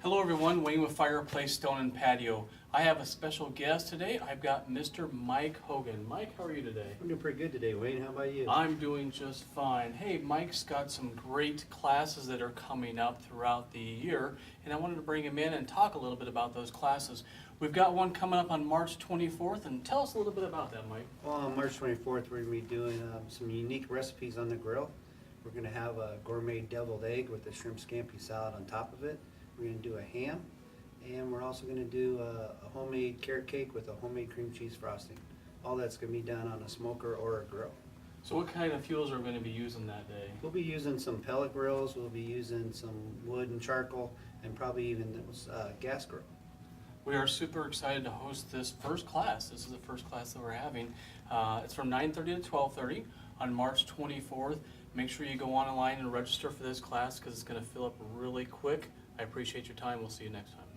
Hello everyone, Wayne with Fireplace, Stone and Patio. I have a special guest today. I've got Mr. Mike Hogan. Mike, how are you today? I'm doing pretty good today, Wayne. How about you? I'm doing just fine. Hey, Mike's got some great classes that are coming up throughout the year, and I wanted to bring him in and talk a little bit about those classes. We've got one coming up on March 24th, and tell us a little bit about that, Mike. Well, on March 24th, we're going to be doing some unique recipes on the grill. We're going to have a gourmet deviled egg with a shrimp scampi salad on top of it. We're going to do a ham, and we're also going to do a homemade carrot cake with a homemade cream cheese frosting. All that's going to be done on a smoker or a grill. So what kind of fuels are we going to be using that day? We'll be using some pellet grills, we'll be using some wood and charcoal, and probably even gas grill. We are super excited to host this first class. This is the first class that we're having. It's from 9:30 to 12:30 on March 24th. Make sure you go online and register for this class because it's going to fill up really quick. I appreciate your time. We'll see you next time.